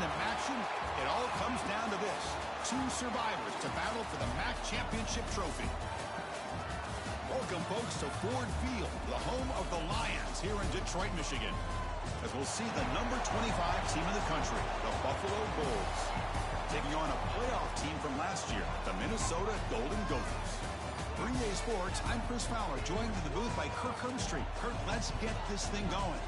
season at MACtion, it all comes down to this. 2 survivors to battle for the MAC championship trophy. Welcome, folks, to Ford Field, the home of the Lions here in Detroit, Michigan. As we'll see the number 25 team in the country, the Buffalo Bulls, taking on a playoff team from last year, the Minnesota Golden Gophers. 3A Sports, I'm Chris Fowler, joined in the booth by Kirk Herbstreit. Kirk, let's get this thing going.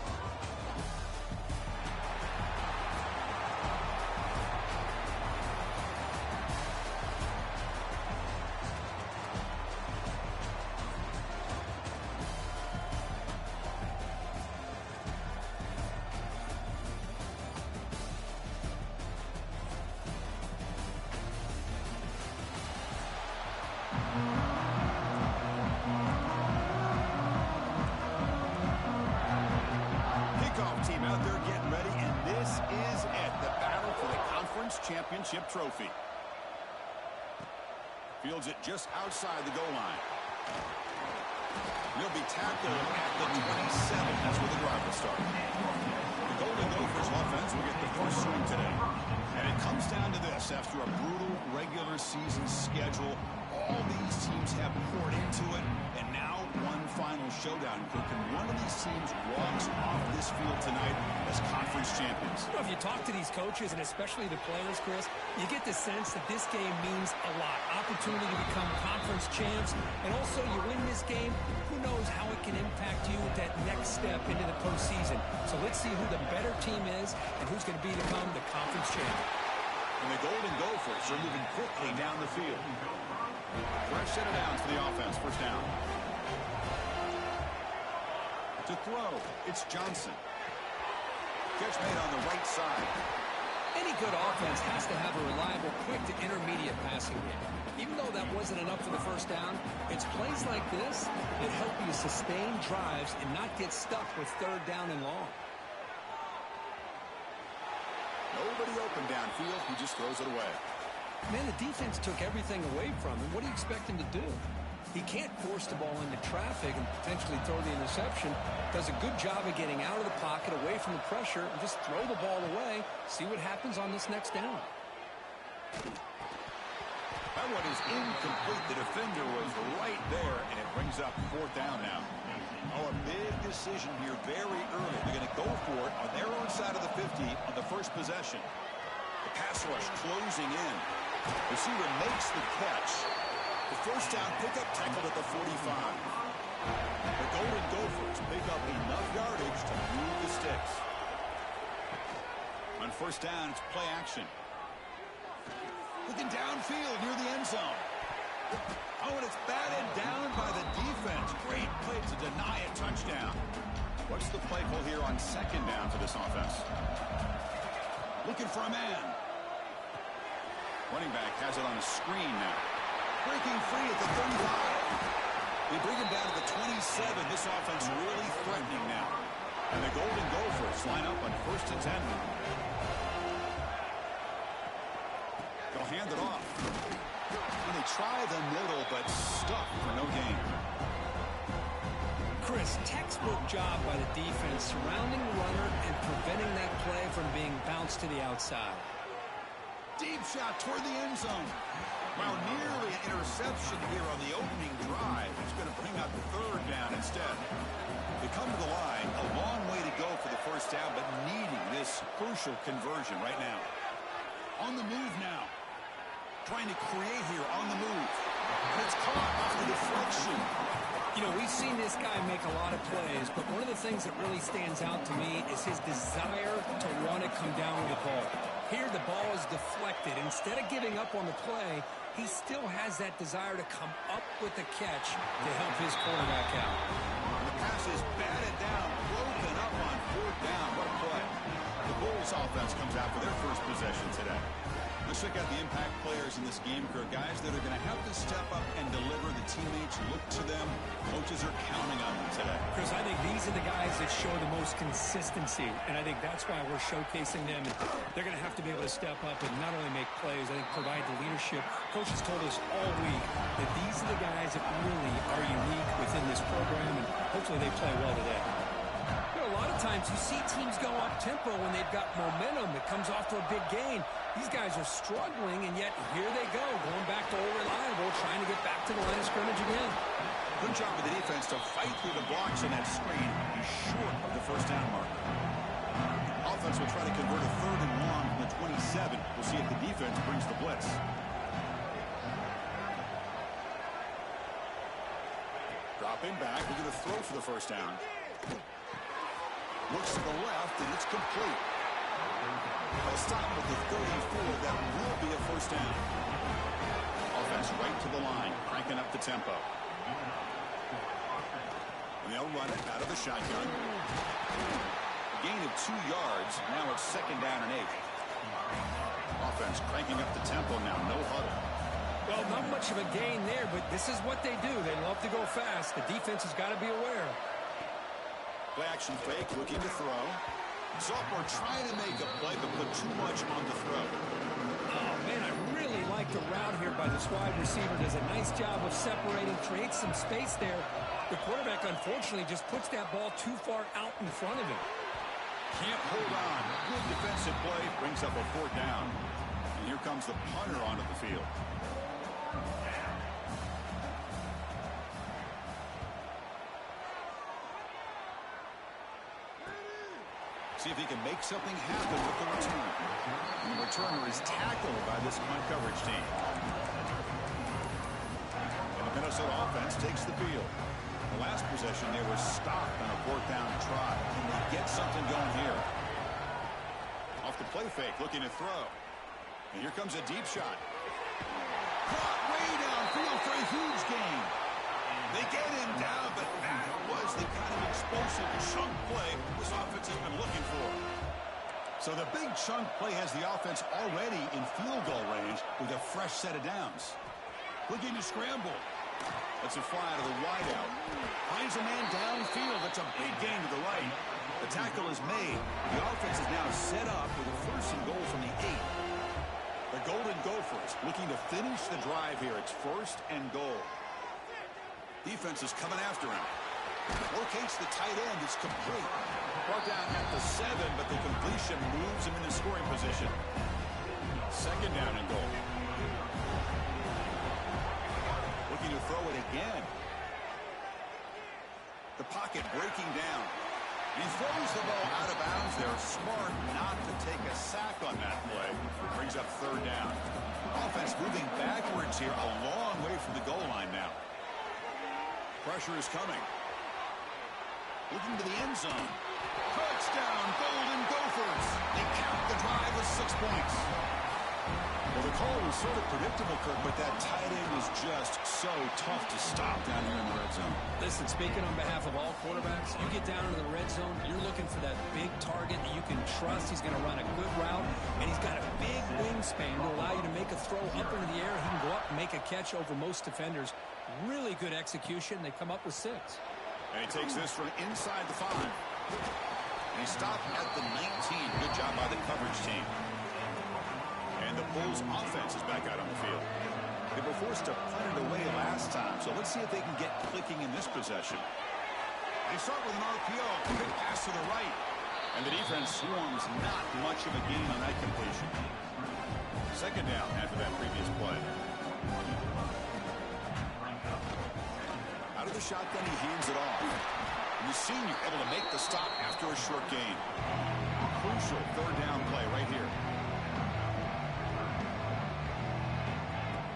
Championship trophy. Fields it just outside the goal line. He'll be tackled at the 27. That's where the drive will start. The Golden Gophers offense will get the first swing today. And it comes down to this. After a brutal regular season schedule, all these teams have poured into it, and now one final showdown. And one of these teams walks off this field tonight as conference champions. You know, if you talk to these coaches, and especially the players, Chris, you get the sense that this game means a lot. Opportunity to become conference champs, and also you win this game, who knows how it can impact you with that next step into the postseason. So let's see who the better team is and who's going to become the conference champion. And the Golden Gophers are moving quickly down the field. Fresh set of downs for the offense. First down. To throw, it's Johnson. Catch made on the right side. Any good offense has to have a reliable, quick to intermediate passing game. Even though that wasn't enough for the first down, it's plays like this that help you sustain drives and not get stuck with third down and long. Nobody open downfield. He just throws it away. Man, the defense took everything away from him. What do you expect him to do? He can't force the ball into traffic and potentially throw the interception. Does a good job of getting out of the pocket, away from the pressure, and just throw the ball away. See what happens on this next down. That one is incomplete. The defender was right there, and it brings up 4th down now. Oh, a big decision here very early. They're going to go for it on their own side of the 50 on the first possession. The pass rush closing in. Receiver makes the catch. The first down pickup tackled at the 45. The Golden Gophers pick up enough yardage to move the sticks. On first down, it's play action. Looking downfield near the end zone. Oh, and it's batted down by the defense. Great play to deny a touchdown. What's the play call here on second down for this offense? Looking for a man. Running back has it on a screen now. Breaking free at the 35. They bring him down to the 27. This offense really threatening now. And the Golden Gophers line up on 1st and 10. They'll hand it off. And they try the middle, but stuck for no gain. Chris, textbook job by the defense surrounding the runner and preventing that play from being bounced to the outside. Deep shot toward the end zone. Well, nearly an interception here on the opening drive. It's going to bring up 3rd down instead. They come to the line, a long way to go for the first down, but needing this crucial conversion right now. On the move now. Trying to create here on the move. And it's caught off the deflection. You know, we've seen this guy make a lot of plays, but one of the things that really stands out to me is his desire to want to come down with the ball. Here, the ball is deflected. Instead of giving up on the play, he still has that desire to come up with the catch to help his quarterback out. The pass is batted down, broken up on 4th down. What a play. The Bulls offense comes out for their first possession today. Let's check out the impact players in this game, Kirk. Guys that are going to have to step up and deliver. The teammates look to them. Coaches are counting on them today. Chris, I think these are the guys that show the most consistency, and I think that's why we're showcasing them. They're going to have to be able to step up and not only make plays, I think provide the leadership. Coaches told us all week that these are the guys that really are unique within this program, and hopefully they play well today. You know, a lot of times you see teams go up-tempo when they've got momentum. It comes off to a big gain. These guys are struggling, and yet here they go, going back to old reliable, trying to get back to the line of scrimmage again. Good job of the defense to fight through the blocks on that screen. He's short of the first down mark. Offense will try to convert a 3rd and long from the 27. We'll see if the defense brings the blitz. Dropping back, we're going to throw for the first down. Looks to the left, and it's complete. They'll stop with the 34. That will be a first down. Offense right to the line, cranking up the tempo. And they'll run it out of the shotgun. Gain of 2 yards. Now it's 2nd down and 8. Offense cranking up the tempo now. No huddle. Well, not much of a gain there, but this is what they do. They love to go fast. The defense has got to be aware. Play action fake, looking to throw. Sophomore trying to make a play, but put too much on the throw. Oh, man, I really like the route here by this wide receiver. Does a nice job of separating, creates some space there. The quarterback, unfortunately, just puts that ball too far out in front of him. Can't hold on. Good defensive play, brings up a 4th down. And here comes the punter onto the field. See if he can make something happen with the return. And the returner is tackled by this punt coverage team. And the Minnesota offense takes the field. The last possession, they were stopped on a 4th down try. Can they get something going here? Off the play fake, looking to throw. And here comes a deep shot. Caught way downfield for a huge gain. They get him down, but that was the kind of explosive chunk play this offense has been looking for. So the big chunk play has the offense already in field goal range with a fresh set of downs. Looking to scramble. That's a fly out of the wideout. Finds a man downfield. That's a big gain to the right. The tackle is made. The offense is now set up with a 1st and goal from the 8. The Golden Gophers looking to finish the drive here. It's 1st and goal. Defense is coming after him. Locates the tight end. It's complete. Brought down at the 7, but the completion moves him into scoring position. 2nd down and goal. Looking to throw it again. The pocket breaking down. He throws the ball out of bounds there. Smart not to take a sack on that play. Brings up 3rd down. Offense moving backwards here, a long way from the goal line now. Pressure is coming. Looking to the end zone. Touchdown, Golden Gophers. They count the drive with 6 points. Well, the call was sort of predictable, Kirk, but that tight end was just so tough to stop down here in the red zone. Listen, speaking on behalf of all quarterbacks, you get down into the red zone, you're looking for that big target that you can trust. He's going to run a good route, and he's got a big wingspan to allow you to make a throw up into the air. He can go up and make a catch over most defenders. Really good execution. They come up with 6. And he takes this from inside the 5. And he stopped at the 19. Good job by the coverage team. And the Bulls offense is back out on the field. They were forced to punt it away last time, so let's see if they can get clicking in this possession. They start with an RPO. Quick pass to the right. And the defense swarms not much of a gain on that completion. 2nd down after that previous play. Out of the shotgun, he hands it off. And the senior able to make the stop after a short gain. Crucial 3rd down play right here.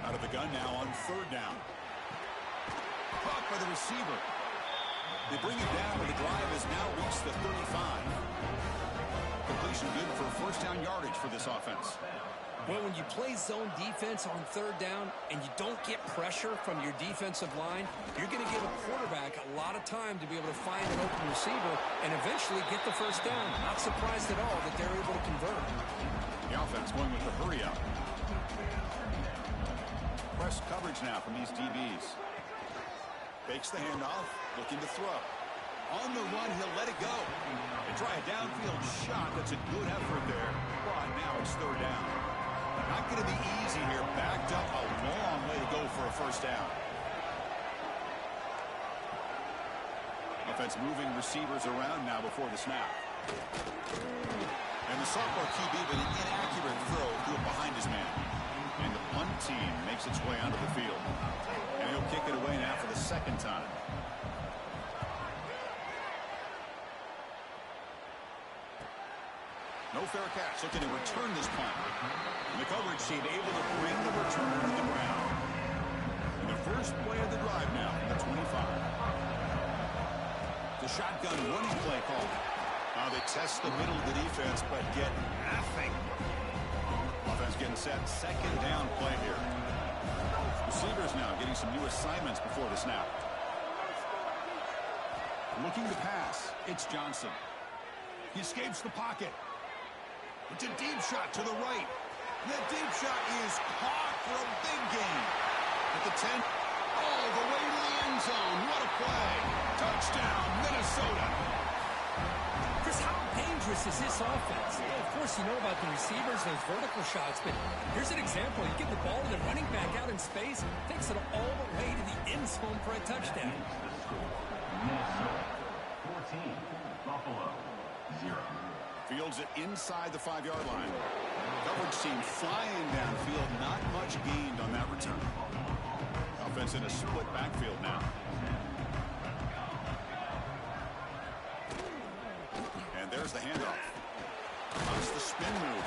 Out of the gun now on 3rd down. Caught by the receiver. They bring it down, but the drive has now reached the 35. Completion good for 1st down yardage for this offense. Well, when you play zone defense on 3rd down and you don't get pressure from your defensive line, you're going to give a quarterback a lot of time to be able to find an open receiver and eventually get the 1st down. Not surprised at all that they're able to convert. The offense going with the hurry up. Press coverage now from these DBs. Fakes the handoff, looking to throw. On the run, he'll let it go. They try a downfield shot. That's a good effort there. But now it's 3rd down. Not going to be easy here. Backed up a long way to go for a 1st down. A Offense moving receivers around now before the snap. And the sophomore QB with an inaccurate throw threw it behind his man. And the punt team makes its way onto the field. And he'll kick it away now for the second time. No fair catch, looking to return this punt. And the coverage team able to bring the returner to the ground. And the first play of the drive now from the 25. The shotgun running play call. They test the middle of the defense, but get nothing. Offense getting set. Second down play here. Receivers now getting some new assignments before the snap. Looking to pass. It's Johnson. He escapes the pocket. It's a deep shot to the right. That deep shot is caught for a big gain. At the 10, all the way to the end zone. What a play. Touchdown, Minnesota. Chris, how dangerous is this offense? Yeah, of course, you know about the receivers, those vertical shots, but here's an example. You give the ball to the running back out in space, takes it all the way to the end zone for a touchdown. Minnesota 14, Buffalo 0. Fields it inside the 5-yard line. Coverage team flying downfield. Not much gained on that return. Offense in a split backfield now. And there's the handoff. That's the spin move.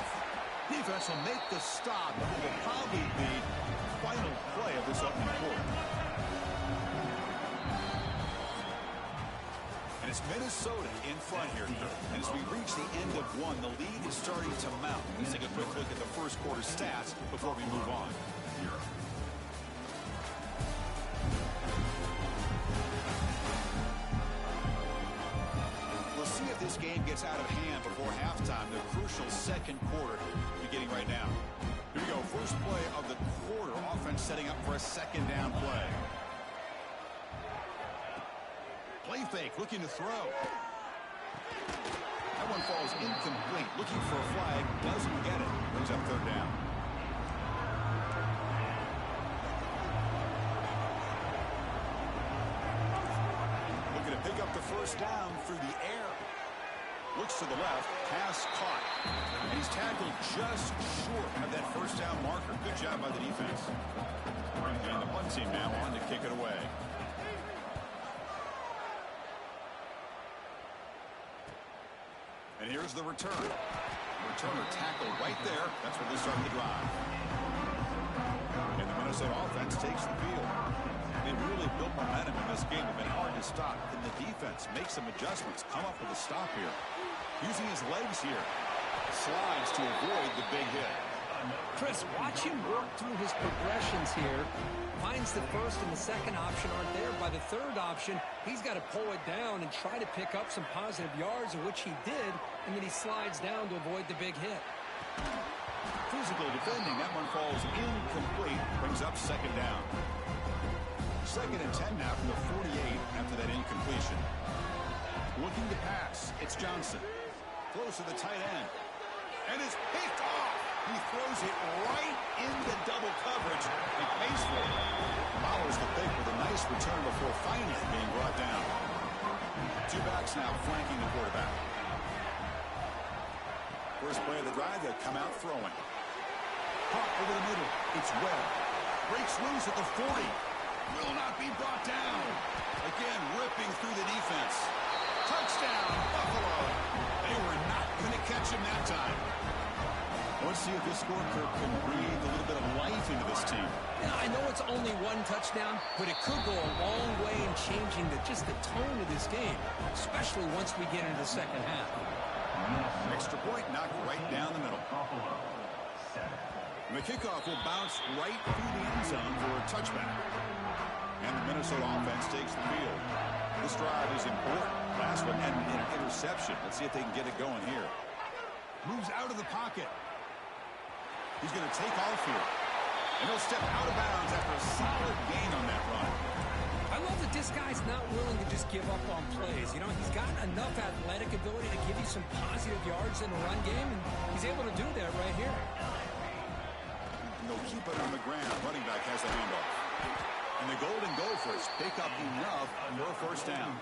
Defense will make the stop. It will probably be the final play of this opening quarter. And it's Minnesota in front here. And as we reach the end of one, the lead is starting to mount. Let's take a quick look at the first quarter stats before we move on. We'll see if this game gets out of hand before halftime. The crucial second quarter beginning right now. Here we go. First play of the quarter. Offense setting up for a second down play. Play fake, looking to throw. That one falls incomplete. Looking for a flag, doesn't get it. Brings up third down. Looking to pick up the first down through the air. Looks to the left, pass caught. And he's tackled just short of that first down marker. Good job by the defense. And the punt team now on to kick it away. And here's the return. Returner tackled right there. That's where they start the drive. And the Minnesota offense takes the field. They really built momentum in this game. It's been hard to stop. And the defense makes some adjustments. Come up with a stop here. Using his legs here. Slides to avoid the big hit. Chris, watch him work through his progressions here. Finds the first and the second option aren't there. By the third option, he's got to pull it down and try to pick up some positive yards, of which he did, and then he slides down to avoid the big hit. Physical defending. That one falls incomplete. Brings up second down. Second and 10 now from the 48 after that incompletion. Looking to pass. It's Johnson. Close to the tight end. And it's picked off. He throws it right into double coverage and pays for it. Follows the pick with a nice return before finally being brought down. Two backs now flanking the quarterback. First play of the drive, they'll come out throwing. Caught over the middle. It's Webb. Breaks loose at the 40. Will not be brought down. Again, ripping through the defense. Touchdown, Buffalo. They were not going to catch him that time. Let's see if this score can breathe a little bit of life into this team. Yeah, I know it's only one touchdown, but it could go a long way in changing just the tone of this game, especially once we get into the second half. Extra point knocked right down the middle. And the kickoff will bounce right through the end zone for a touchback. And the Minnesota offense takes the field. This drive is important. Last one ended in an interception. Let's see if they can get it going here. Moves out of the pocket. He's going to take off here. And he'll step out of bounds after a solid gain on that run. I love that this guy's not willing to just give up on plays. You know, he's got enough athletic ability to give you some positive yards in the run game, and he's able to do that right here. And they'll keep it on the ground. Running back has the handoff. And they Golden Gophers pick up enough for a first down.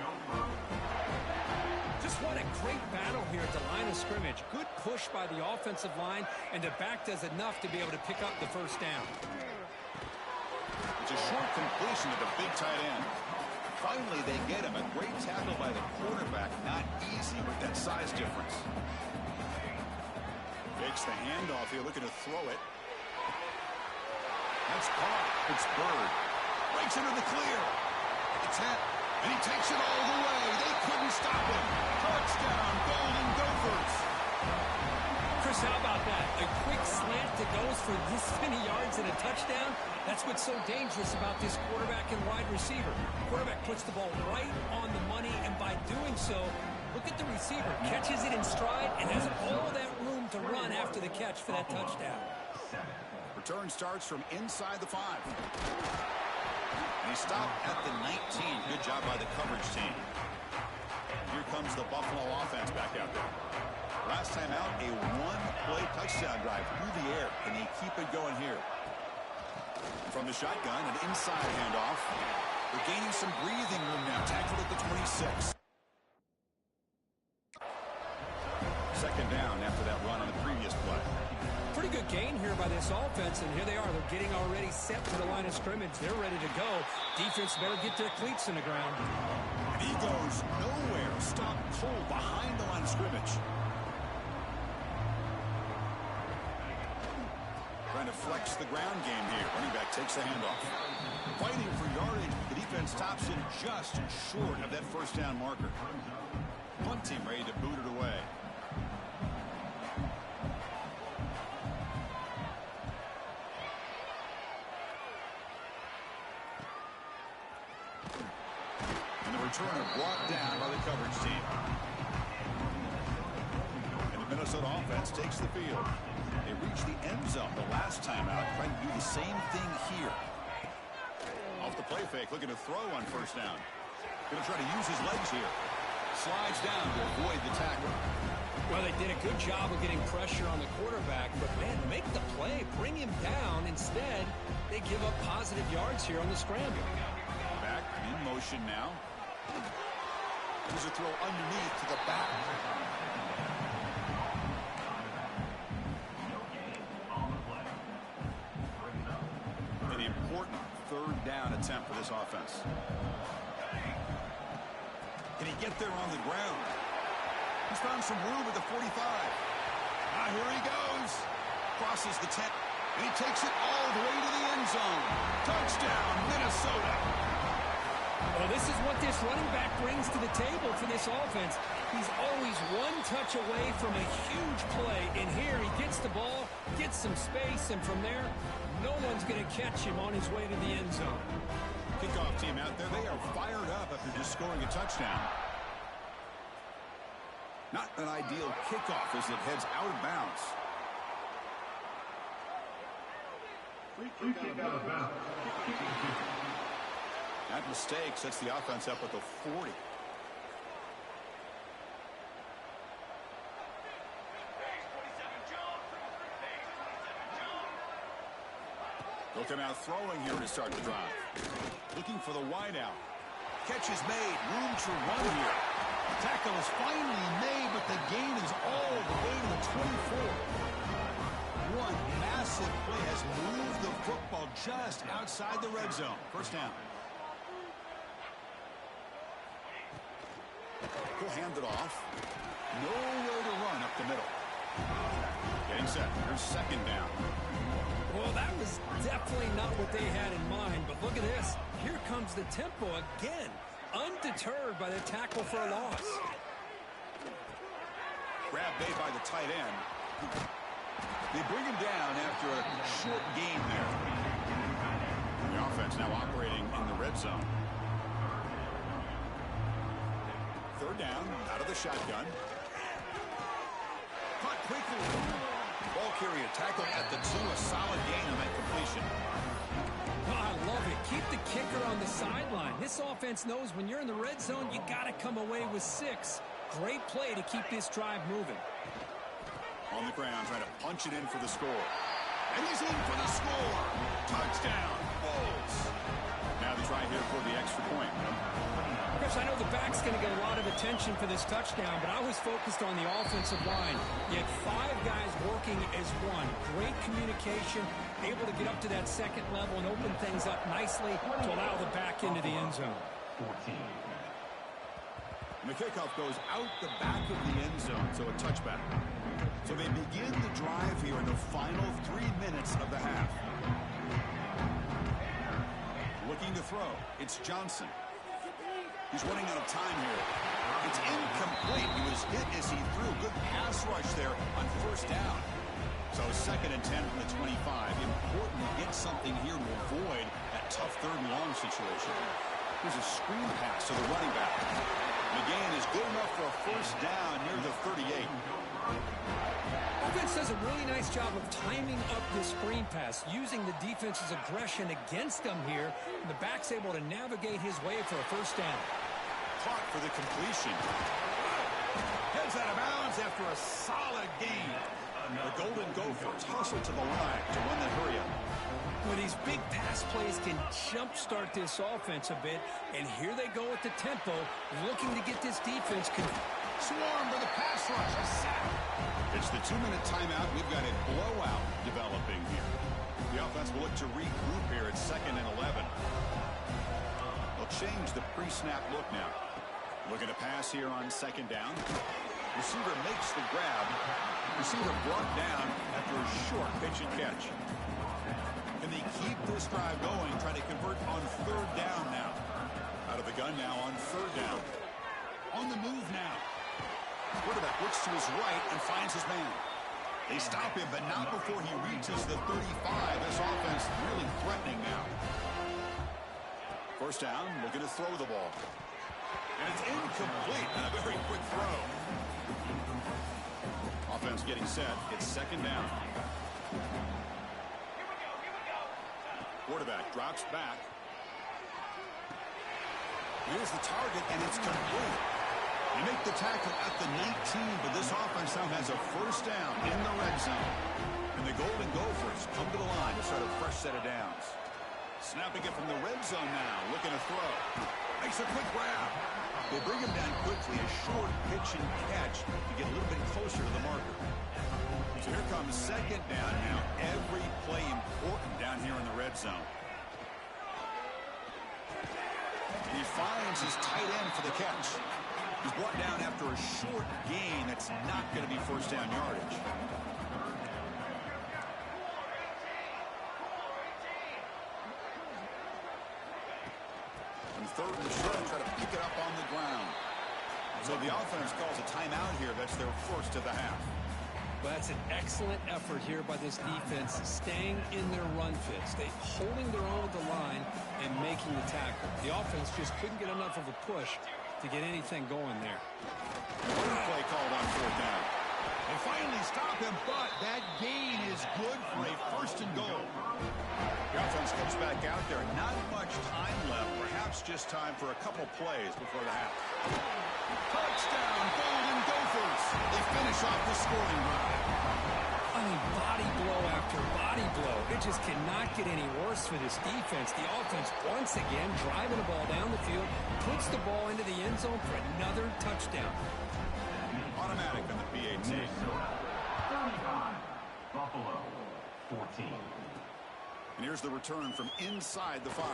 Just what a great battle here at the line of scrimmage. Good push by the offensive line, and the back does enough to be able to pick up the first down. It's a short completion to the big tight end. Finally, they get him. A great tackle by the quarterback. Not easy with that size difference. Takes the handoff here, looking to throw it. That's caught. It's Bird. Breaks into the clear. It's hit. And he takes it all the way. They couldn't stop him. Touchdown, Golden Gophers. Chris, how about that? A quick slant that goes for this many yards and a touchdown. That's what's so dangerous about this quarterback and wide receiver. Quarterback puts the ball right on the money, and by doing so, look at the receiver. Catches it in stride and has all that room to run after the catch for that touchdown. Return starts from inside the 5. And he stopped at the 19. Good job by the coverage team. Here comes the Buffalo offense back out there. Last time out, a one-play touchdown drive through the air. Can they keep it going here? From the shotgun, an inside handoff. They're gaining some breathing room now. Tackled at the 26. Second down after that run on the previous play. Pretty good gain here by this offense, and here they are. They're getting already set to the line of scrimmage. They're ready to go. Defense better get their cleats in the ground. And he goes nowhere. Stopped cold behind the line of scrimmage. Trying to flex the ground game here. Running back takes the handoff. Fighting for yardage. The defense stops him just short of that first down marker. Punt team ready to boot it away. And the returner brought down by the coverage team. And the Minnesota offense takes the field. They reached the end zone the last time out, trying to do the same thing here. Off the play fake, looking to throw on first down. Going to try to use his legs here. Slides down to avoid the tackle. Well, they did a good job of getting pressure on the quarterback, but, man, make the play, bring him down. Instead, they give up positive yards here on the scramble. Back in motion now. There's a throw underneath to the back. An important third down attempt for this offense. Can he get there on the ground? He's found some room at the 45. Here he goes. Crosses the 10. And he takes it all the way to the end zone. Touchdown, Minnesota. Well, this is what this running back brings to the table for this offense. He's always one touch away from a huge play. And here he gets the ball, gets some space, and from there, no one's going to catch him on his way to the end zone. Kickoff team out there, they are fired up after just scoring a touchdown. Not an ideal kickoff as it heads out of bounds. Free kick out of bounds. That mistake sets the offense up at the 40. They'll come out throwing here to start the drive. Looking for the wideout. Catch is made. Room to run here. Tackle is finally made, but the gain is all the way to the 24. One massive play has moved the football just outside the red zone. First down. He'll hand it off. Nowhere to run up the middle. Getting set. Here's second down. Well, that was definitely not what they had in mind, but look at this. Here comes the tempo again, undeterred by the tackle for a loss. Grab made by the tight end. They bring him down after a short gain there. The offense now operating in the red zone. Third down, out of the shotgun. Caught quickly. Ball carrier tackle at the 2, a solid gain on that completion. Oh, I love it. Keep the kicker on the sideline. This offense knows when you're in the red zone, you got to come away with 6. Great play to keep this drive moving. On the ground, trying to punch it in for the score. And he's in for the score. Touchdown, Bulls. Now the try here for the extra point. Chris, I know the back's going to get a lot of attention for this touchdown, but I was focused on the offensive line. You had 5 guys working as one. Great communication, able to get up to that second level and open things up nicely to allow the back into the end zone. 14. And the kickoff goes out the back of the end zone, so a touchback. So they begin the drive here in the final 3 minutes of the half. Looking to throw. It's Johnson. He's running out of time here. It's incomplete. He was hit as he threw. Good pass rush there on first down. So 2nd and 10 from the 25. Important to get something here to avoid that tough 3rd and long situation. There's a screen pass to the running back. McGann is good enough for a first down near the 38. Offense does a really nice job of timing up this screen pass, using the defense's aggression against them here. And the back's able to navigate his way for a first down. Caught for the completion. Heads out of bounds after a solid gain. The Golden Gophers hustle to the line to run the hurry-up. Well, these big pass plays can jumpstart this offense a bit, and here they go at the tempo, looking to get this defense. Swarm for the pass rush. A sack. It's the 2-minute timeout. We've got a blowout developing here. The offense will look to regroup here at 2nd and 11. They'll change the pre-snap look now. Looking to pass here on 2nd down. Receiver makes the grab. Receiver brought down after a short pitch and catch. Can they keep this drive going, trying to convert on 3rd down now? Out of the gun now on 3rd down. On the move now. Quarterback looks to his right and finds his man. They stop him, but not before he reaches the 35. This offense really threatening now. First down, looking to throw the ball. And it's incomplete. And a very quick throw. Offense getting set. It's 2nd down. Quarterback drops back. Here's the target, and it's complete. They make the tackle at the 19, but this offense now has a first down in the red zone. And the Golden Gophers come to the line to start a fresh set of downs. Snapping it from the red zone now, looking to throw. Makes a quick grab. They bring him down quickly, a short pitch and catch to get a little bit closer to the marker. So here comes 2nd down now. Every play important down here in the red zone. And he finds his tight end for the catch. He's brought down after a short gain that's not going to be first down yardage. And 3rd and short, try to pick it up on the ground. So the offense calls a timeout here. That's their first of the half. Well, that's an excellent effort here by this defense, staying in their run fits. They holding their own with the line and making the tackle. The offense just couldn't get enough of a push to get anything going there. One play called on 4th down. They finally stop him, but that gain is good for a 1st and goal. The offense comes back out there. Not much time left. Perhaps just time for a couple plays before the half. Touchdown, Golden Gophers. They finish off the scoring drive. I mean, body blow after body blow. It just cannot get any worse for this defense. The offense, once again, driving the ball down the field, puts the ball into the end zone for another touchdown. Automatic on the PAT. 35. Buffalo, 14. And here's the return from inside the 5.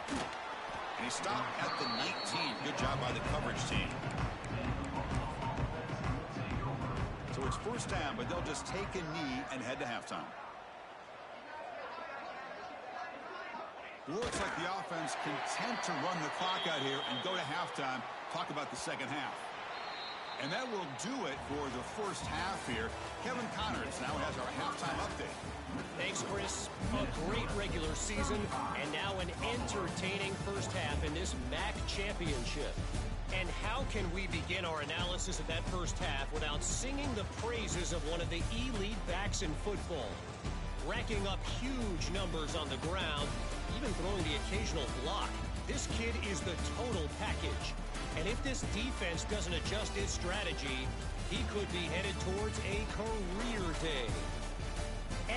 And he stopped at the 19. Good job by the coverage team. So it's first down, but they'll just take a knee and head to halftime. Looks like the offense content to run the clock out here and go to halftime. Talk about the second half. And that will do it for the first half here. Kevin Connors now has our halftime update. Thanks, Chris. A great regular season, and now an entertaining first half in this MAC championship. And how can we begin our analysis of that first half without singing the praises of one of the elite backs in football? Racking up huge numbers on the ground, even throwing the occasional block. This kid is the total package. And if this defense doesn't adjust its strategy, he could be headed towards a career day.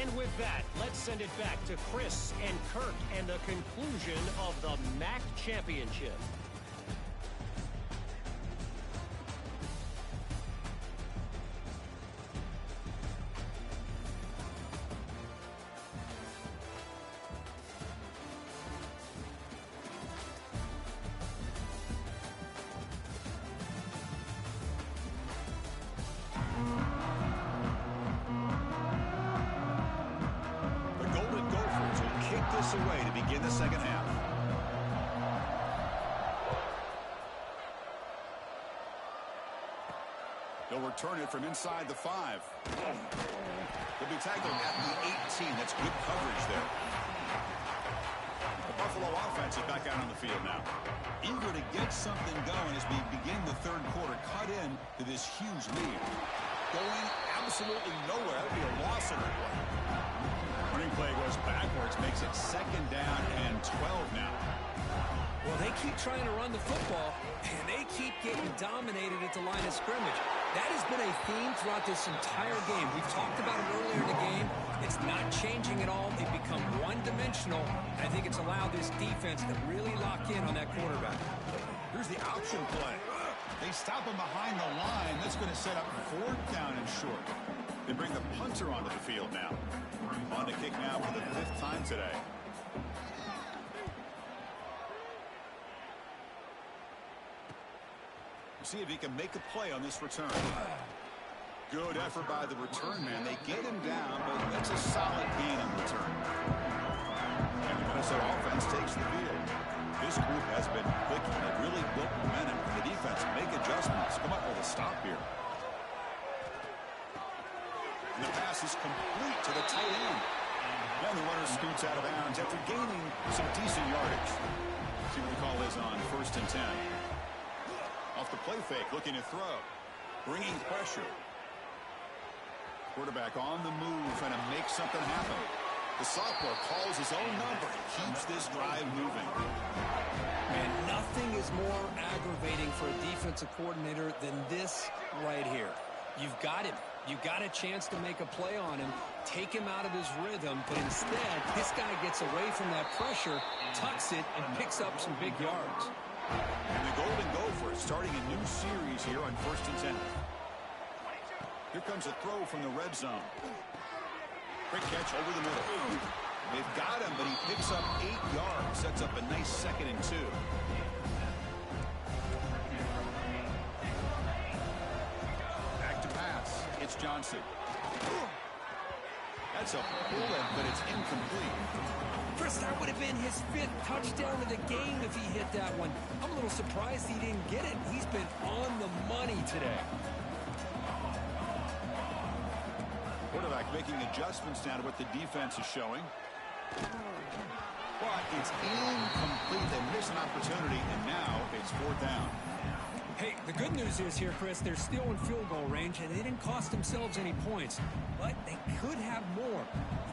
And with that, let's send it back to Chris and Kirk and the conclusion of the MAC championship. Away to begin the second half. They'll return it from inside the 5. They'll be tackled at the 18. That's good coverage there. The Buffalo offense is back out on the field now. Eager to get something going as we begin the third quarter. Cut in to this huge lead. Going absolutely nowhere. That would be a loss in it. Running play goes backwards, makes it second down and 12 now. Well, they keep trying to run the football, and they keep getting dominated at the line of scrimmage. That has been a theme throughout this entire game. We've talked about it earlier in the game. It's not changing at all. They've become one-dimensional. I think it's allowed this defense to really lock in on that quarterback. Here's the option play. They stop him behind the line. That's going to set up 4th down and short. They bring the punter onto the field now. On to kick now for the 5th time today. See if he can make a play on this return. Good effort by the return man. They get him down, but that's a solid gain on return. And the Minnesota offense takes the field. This group has been clicking. They've really built momentum. The defense make adjustments. Come up with a stop here. And the pass is complete to the tight end. And the runner scoots out of bounds after gaining some decent yardage. See what the call is on 1st and 10. Off the play fake, looking to throw. Bringing pressure. Quarterback on the move and to make something happen. The sophomore calls his own number and keeps this drive moving. And nothing is more aggravating for a defensive coordinator than this right here. You've got him. You got a chance to make a play on him, take him out of his rhythm, but instead, this guy gets away from that pressure, tucks it, and picks up some big yards. And the Golden Gophers starting a new series here on 1st and 10. Here comes a throw from the red zone. Quick catch over the middle. They've got him, but he picks up 8 yards, sets up a nice 2nd and 2. It's Johnson. That's a bullet, but it's incomplete. Chris, that would have been his 5th touchdown of the game if he hit that one. I'm a little surprised he didn't get it. He's been on the money today. Quarterback making adjustments now to what the defense is showing. But it's incomplete. They miss an opportunity, and now it's 4th down. Hey, the good news is here, Chris, they're still in field goal range, and they didn't cost themselves any points. But they could have more.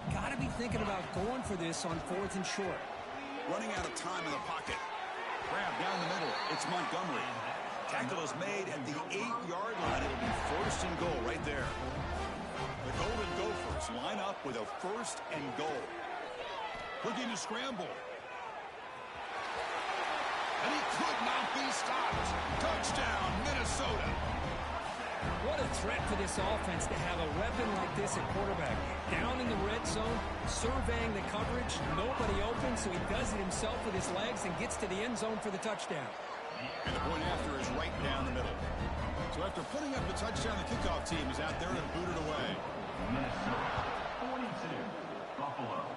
You got to be thinking about going for this on 4th and short. Running out of time in the pocket. Grab down the middle. It's Montgomery. Tackle is made at the 8-yard line. It'll be 1st and goal right there. The Golden Gophers line up with a 1st and goal. Looking to scramble. And he could not be stopped. Touchdown, Minnesota. What a threat for this offense to have a weapon like this at quarterback. Down in the red zone, surveying the coverage. Nobody open, so he does it himself with his legs and gets to the end zone for the touchdown. And the point after is right down the middle. So after putting up the touchdown, the kickoff team is out there to boot it away. Minnesota 42, Buffalo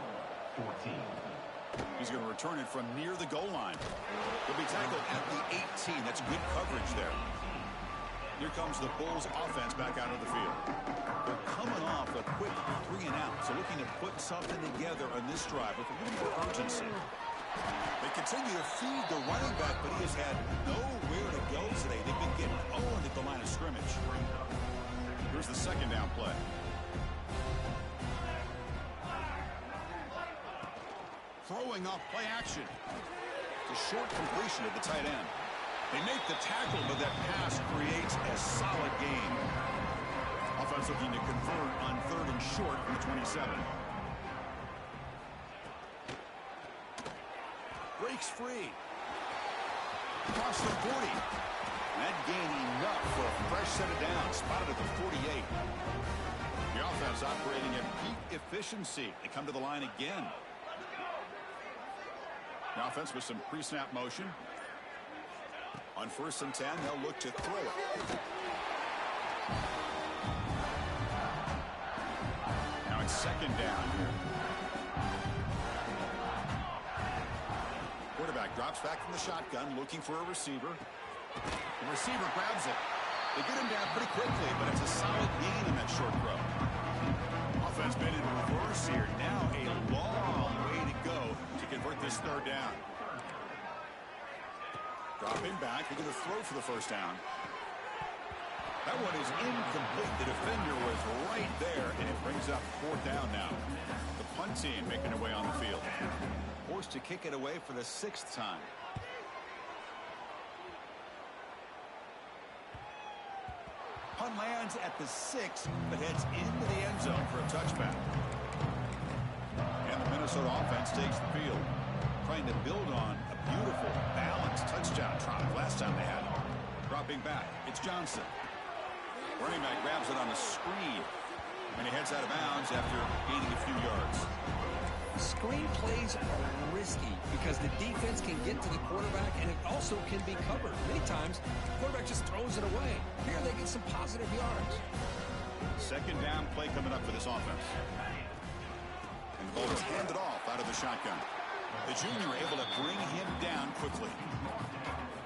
14. He's going to return it from near the goal line. He'll be tackled at the 18. That's good coverage there. Here comes the Bulls offense back out of the field. They're coming off a quick 3 and out, so looking to put something together on this drive with a little more urgency. They continue to feed the running back, but he has had nowhere to go today. They've been getting owned at the line of scrimmage. Here's the 2nd down play. Throwing off play action. It's a short completion of the tight end. They make the tackle, but that pass creates a solid gain. Off offense looking to convert on 3rd and short from the 27. Breaks free. Across the 40. That gain enough for a fresh set of downs. Spotted at the 48. The offense operating at peak efficiency. They come to the line again. The offense with some pre-snap motion. On 1st and 10, they'll look to throw it. Now it's 2nd down here. Quarterback drops back from the shotgun, looking for a receiver. The receiver grabs it. They get him down pretty quickly, but it's a solid gain on that short throw. Offense been in reverse here. Now a long way to go to convert this 3rd down. Dropping back, they're going to throw for the 1st down. That one is incomplete. The defender was right there, and it brings up 4th down now. The punt team making their way on the field. Forced to kick it away for the 6th time. Punt lands at the 6, but heads into the end zone for a touchback. And the Minnesota offense takes the field, trying to build on a beautiful, balanced touchdown drive last time they had it. Dropping back, it's Johnson. Running back grabs it on a screen, and he heads out of bounds after gaining a few yards. Screen plays are risky because the defense can get to the quarterback, and it also can be covered. Many times, the quarterback just throws it away. Here they get some positive yards. 2nd down play coming up for this offense. And the ball is handed off out of the shotgun. The junior able to bring him down quickly.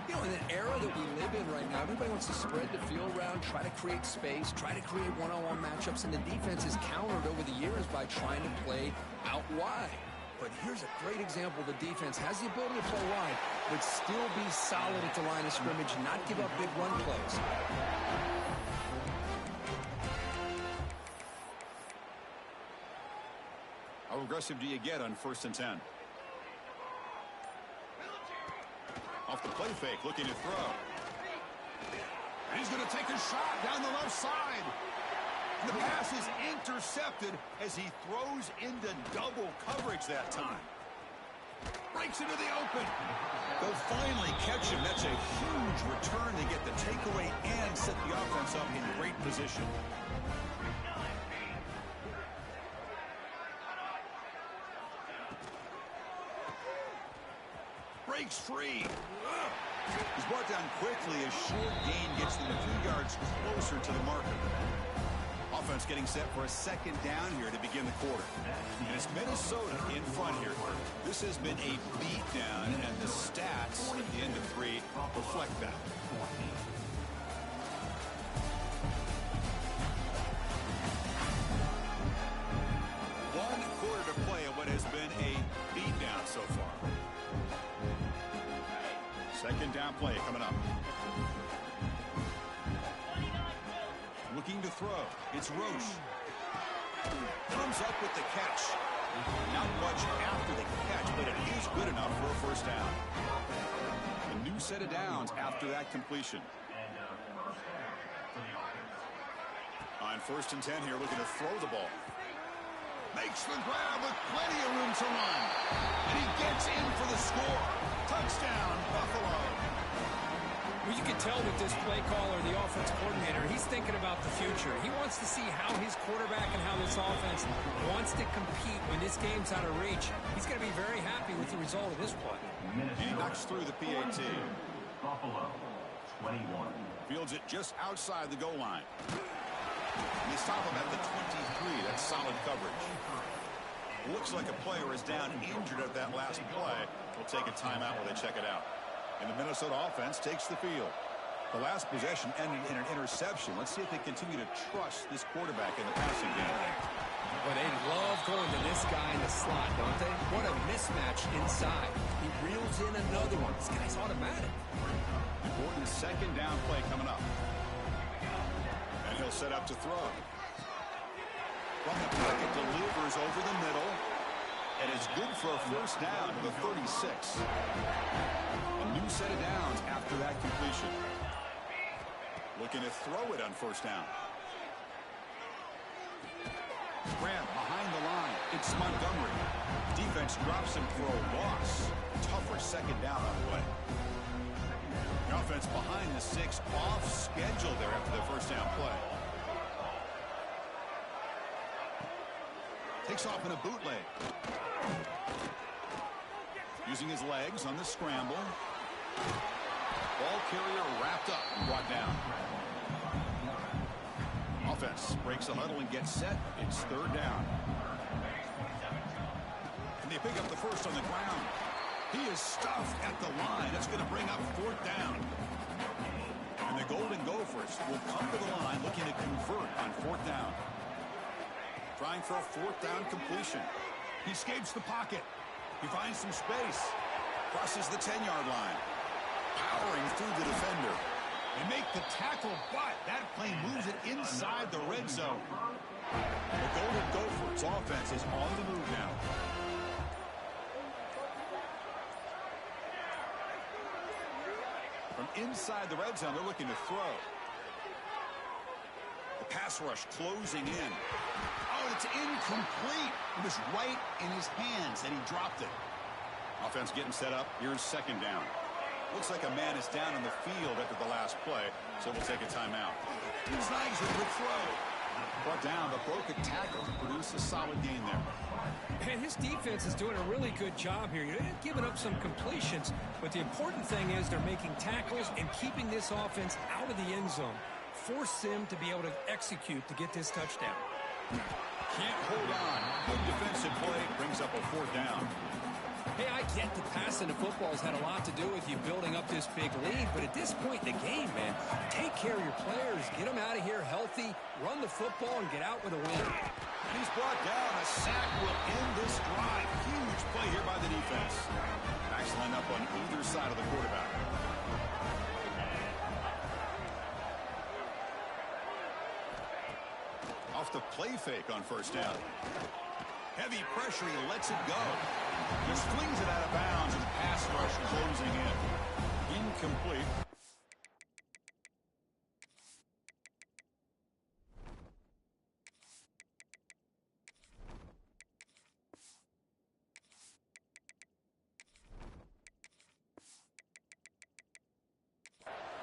You know, in the era that we live in right now, everybody wants to spread the field around, try to create space, try to create one-on-one matchups, and the defense is countered over the years by trying to play out wide. But here's a great example. The defense has the ability to play wide, but still be solid at the line of scrimmage, not give up big run plays. How aggressive do you get on 1st and 10? Off the play fake, looking to throw. And he's going to take a shot down the left side. The pass is intercepted as he throws into double coverage that time. Breaks into the open. They'll finally catch him. That's a huge return. They get the takeaway and set the offense up in great position. Breaks free. He's brought down quickly. A short gain gets them a few yards closer to the marker. Offense getting set for a 2nd down here to begin the quarter. And it's Minnesota in front here. This has been a beatdown, and the stats at the end of 3 reflect that. One quarter to play in what has been a beatdown so far. 2nd down play coming up. Looking to throw. It's Roche. Comes up with the catch. Not much after the catch, but it is good enough for a 1st down. A new set of downs after that completion. On 1st and 10 here, looking to throw the ball. Makes the grab with plenty of room to run. And he gets in for the score. Touchdown, Buffalo. Well, you can tell with this play caller, the offense coordinator, he's thinking about the future. He wants to see how his quarterback and how this offense wants to compete when this game's out of reach. He's going to be very happy with the result of this play. He knocks through the PAT. Buffalo, 21. Fields it just outside the goal line. And they stop him at the 23. That's solid coverage. Looks like a player is down injured at that last play. We'll take a timeout while they check it out. And the Minnesota offense takes the field. The last possession ended in an interception. Let's see if they continue to trust this quarterback in the passing game. Well, they love going to this guy in the slot, don't they? What a mismatch inside. He reels in another one. This guy's automatic. Important 2nd down play coming up. And he'll set up to throw. From the pocket, delivers over the middle. And is good for a 1st down to the 36. A new set of downs after that completion. Looking to throw it on 1st down. Grab behind the line. It's Montgomery. Defense drops him for a loss. Tougher second down on the play. The offense behind the 6, off schedule there after the first down play. Takes off in a bootleg. Using his legs on the scramble. Ball carrier wrapped up and brought down. Offense breaks the huddle and gets set. It's third down. And they pick up the first on the ground. He is stuffed at the line. It's going to bring up fourth down. And the Golden Gophers will come to the line looking to convert on fourth down. Trying for a fourth down completion. He escapes the pocket. He finds some space. Crosses the 10-yard line. Powering through the defender. They make the tackle, but that play moves it inside the red zone. The Golden Gophers offense is on the move now. From inside the red zone, they're looking to throw. The pass rush closing in. Oh, it's incomplete. It was right in his hands, and he dropped it. Offense getting set up. Here's second down. Looks like a man is down in the field after the last play, so we'll take a timeout. He's nice with a good throw. Brought down, but broke a tackle to produce a solid gain there. And his defense is doing a really good job here. They're giving up some completions, but the important thing is they're making tackles and keeping this offense out of the end zone. Force him to be able to execute to get this touchdown. Can't hold on. Good defensive play brings up a fourth down. Hey, I get the passing of football has had a lot to do with you building up this big lead, but at this point in the game, man, take care of your players, get them out of here healthy, run the football, and get out with a win. He's brought down. A sack will end this drive. Huge play here by the defense. Backs line up on either side of the quarterback. Off the play fake on first down. Heavy pressure, he lets it go. Just flings it out of bounds and pass rush closing in. Incomplete.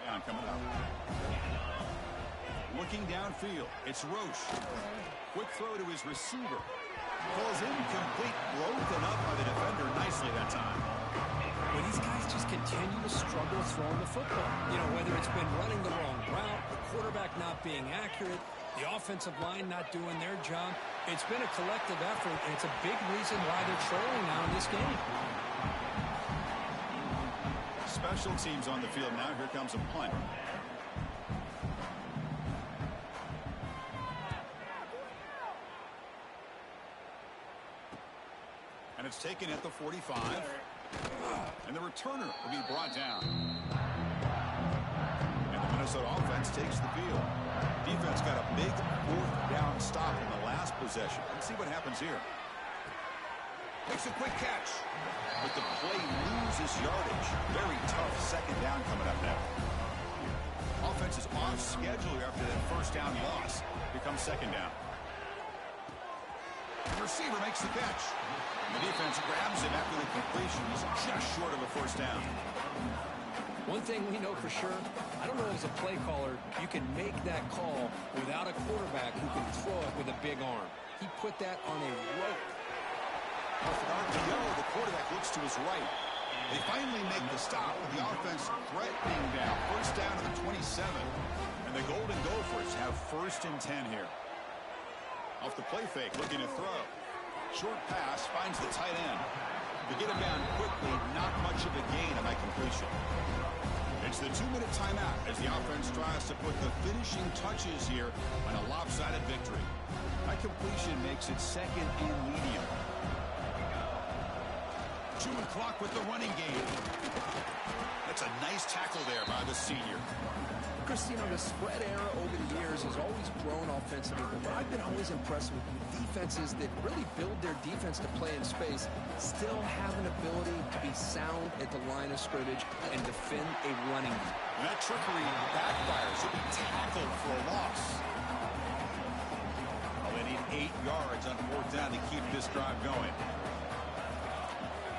Down coming up. Looking downfield, it's Roche. Quick throw to his receiver. Falls incomplete, broken up by the defender nicely that time. Well, these guys just continue to struggle throwing the football. You know, whether it's been running the wrong route, the quarterback not being accurate, the offensive line not doing their job. It's been a collective effort, and it's a big reason why they're trailing now in this game. Special teams on the field now. Here comes a punt. And it's taken at the 45. And the returner will be brought down. And the Minnesota offense takes the field. Defense got a big fourth down stop in the last possession. Let's see what happens here. Makes a quick catch. But the play loses yardage. Very tough second down coming up now. Offense is off schedule after that first down loss. Here comes second down. The receiver makes the catch. The defense grabs him after the completion. He's just short of a first down. One thing we know for sure, I don't know as a play caller, you can make that call without a quarterback who can throw it with a big arm. He put that on a rope. Off an RPO, the quarterback looks to his right. They finally make the stop with the offense threatening down. First down to the 27. And the Golden Gophers have first and 10 here. Off the play fake, looking to throw. Short pass, finds the tight end. To get him down quickly, not much of a gain on that completion. It's the 2-minute timeout as the offense tries to put the finishing touches here on a lopsided victory. That completion makes it second and medium. Chewing clock with the running game. That's a nice tackle there by the senior. Chris, you know, the spread era over the years has always grown offensively, but I've been always impressed with defenses that really build their defense to play in space, still have an ability to be sound at the line of scrimmage and defend a running game. And that trickery backfires. He'll be tackled for a loss. Well, they need 8 yards on 4th down to keep this drive going.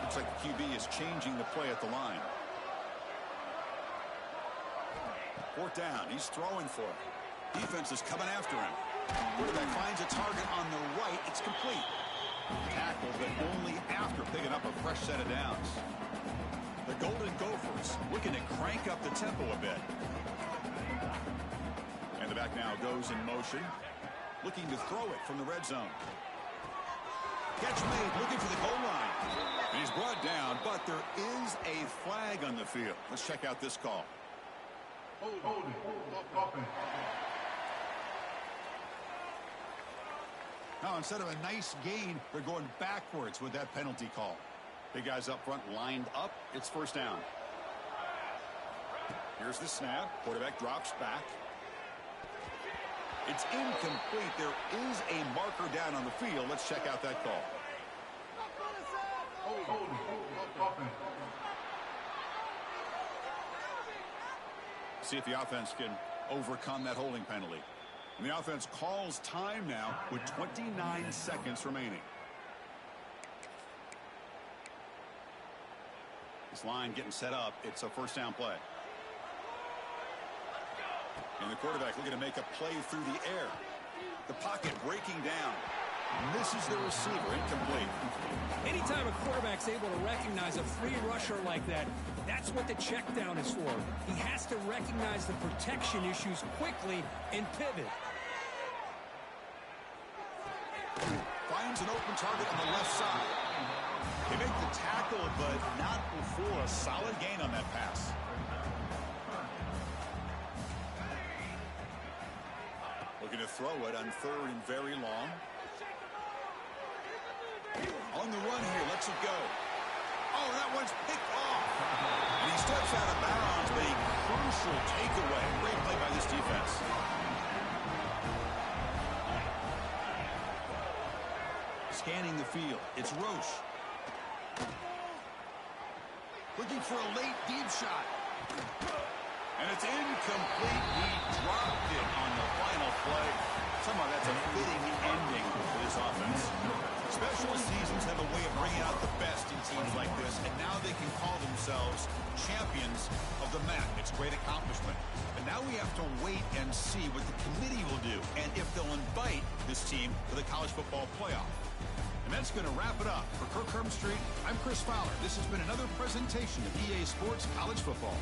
Looks like the QB is changing the play at the line. 4th down. He's throwing for it. Defense is coming after him. Quarterback finds a target on the right. It's complete. Tackle, but only after picking up a fresh set of downs. The Golden Gophers looking to crank up the tempo a bit. And the back now goes in motion, looking to throw it from the red zone. Catch made, looking for the goal line. And he's brought down, but there is a flag on the field. Let's check out this call. Now, instead of a nice gain, they're going backwards with that penalty call. Big guys up front lined up. It's 1st down. Here's the snap. Quarterback drops back. It's incomplete. There is a marker down on the field. Let's check out that call. See if the offense can overcome that holding penalty. And the offense calls time now with 29 seconds remaining. This line getting set up. It's a 1st down play. And the quarterback looking to make a play through the air. The pocket breaking down. Misses the receiver. Incomplete. Anytime a quarterback's able to recognize a free rusher like that, that's what the check down is for. He has to recognize the protection issues quickly and pivot. Finds an open target on the left side. They make the tackle, but not before a solid gain on that pass. Looking to throw it on 3rd and very long. On the run here, lets it go. Oh, that one's picked off. And he steps out of bounds, but a crucial takeaway. Great play by this defense. Scanning the field. It's Roche. Looking for a late deep shot. And it's incomplete. He dropped it on the final play. Somehow that's a fitting ending for this offense. Special seasons have a way of bringing out the best in teams like this, and now they can call themselves champions of the MAC. It's a great accomplishment. But now we have to wait and see what the committee will do and if they'll invite this team to the college football playoff. And that's going to wrap it up. For Kirk Herbstreit, I'm Chris Fowler. This has been another presentation of EA Sports College Football.